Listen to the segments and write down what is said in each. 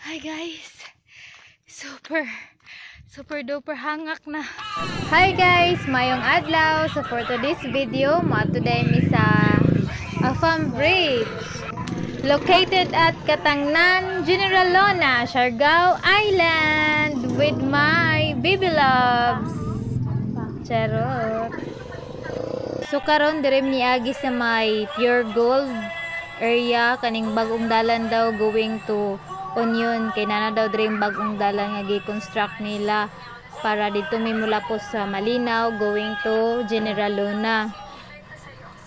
Hi guys, super duper hangak na. Hi guys, mayong adlaw. So for today's video, today mi sa Afam Bridge located at Katangnan, General Lona, Siargao Island with my baby loves. Charot. So karon dire ni agi sa may Pure Gold area, kaning bagong dalan daw going to Union, kay nana daw dream bagong dalan nga gi-construct nila para dito may mula po sa Malinaw going to General Luna.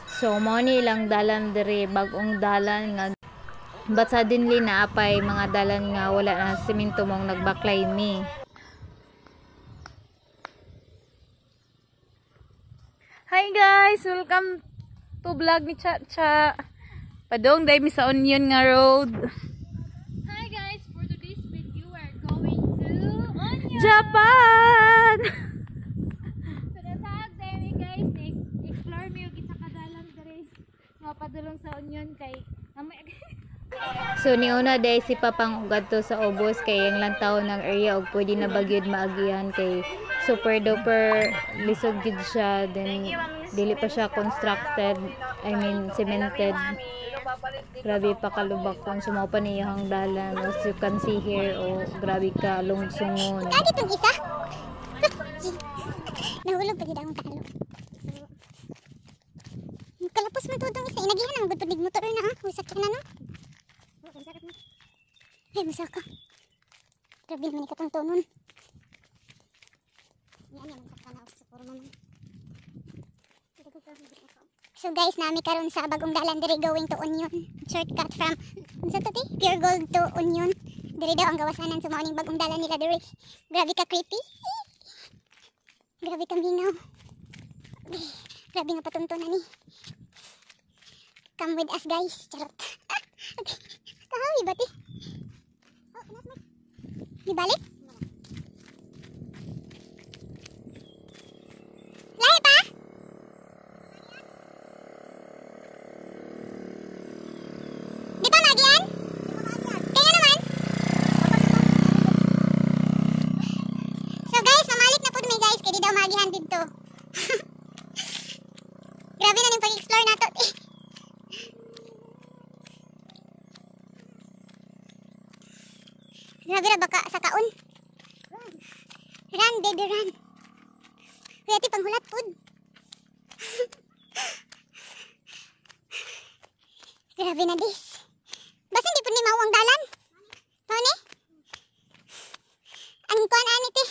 So mao ni ilang dalan dire, bagong dalan nga but suddenly naapay mga dalan nga wala na semento mong nagbaklay mi. Hi guys, welcome to vlog ni Chacha. Padong dai mi sa Union nga road. Japan! So nasag dahil guys, explore mo yung isa kadalang dere nga padulong sa Union kay so ni una dahil si Papang ugad to sa Obos kay yung lantaw ng area og pwede na bagyod maagihan kay super duper lisod gid siya, then dili pa siya constructed, I mean cemented. Grabe pa kalubak kung sumaw pa niyang dalan. As you can see here, oh, grabe ka lungsungon. Kadi itong isa. Nahulog pa gid ang kahalo. Kalapos man to itong isa. Inagihan ang gudpud motor na ha. Usak na no. Ay, masaka. Grabe man ikatong tonon. Yan yan masaka na sa forma. So guys, nami karon sa bagong dalan dire going to Union. Shortcut from Pure Gold to Union. Dire daw ang gawasanan sa maoning bagong dalan nila dire. Grabe ka creepy. Grabe ka mingaw. Grabe nga patuntunan ni. Come with us guys. Charot. Kahawi ba ti? Oh, nasmat. Di balik? Lahi pa? Di ba magian? Kaya naman. So guys, mamalik na po may guys. Kaya di daw magihan dito. Grabe na yung pag-explore nato. Grabe na baka sa kaon. Run, baby, run. Kaya ti panghulat food. Grabe na dis. Basta hindi po ni mawang dalan. Mao ang kuan ani ti.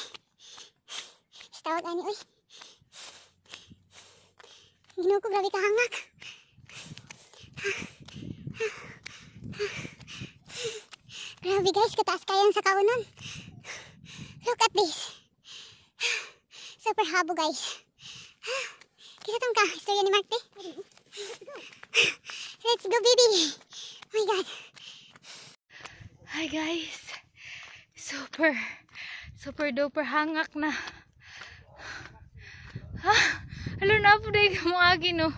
Stawat ani oy. Ginoo ko grabe ka hangak. Grabe guys, kataas kayang sa kaunon. Look at this. Super habo guys. Kita tong ka istorya ni Marte. Let's go baby. Oh my god. Hi guys, super duper hangak na. Halo na po dahil mga agi no.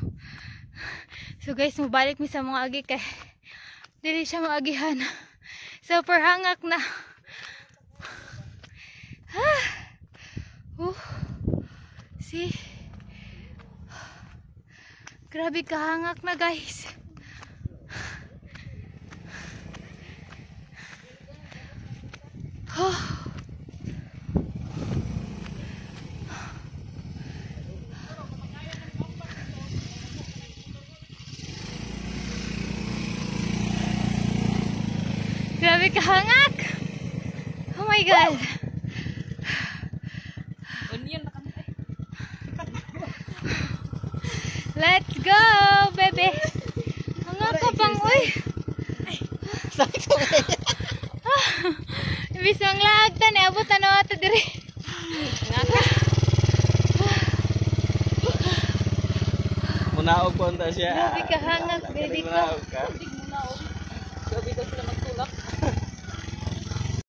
So guys, mabalik mi sa mga agi kay dili siya maagihan. Super hangak na. See? Grabe kahangak na guys. Grabe kahangak. Oh my god. Let's go, baby. Hangak ka pang uy. Ibig ang lagtan eh. Abot na ito dire. Hangak ka. Munaog po siya. Grabe kahangak, baby ko.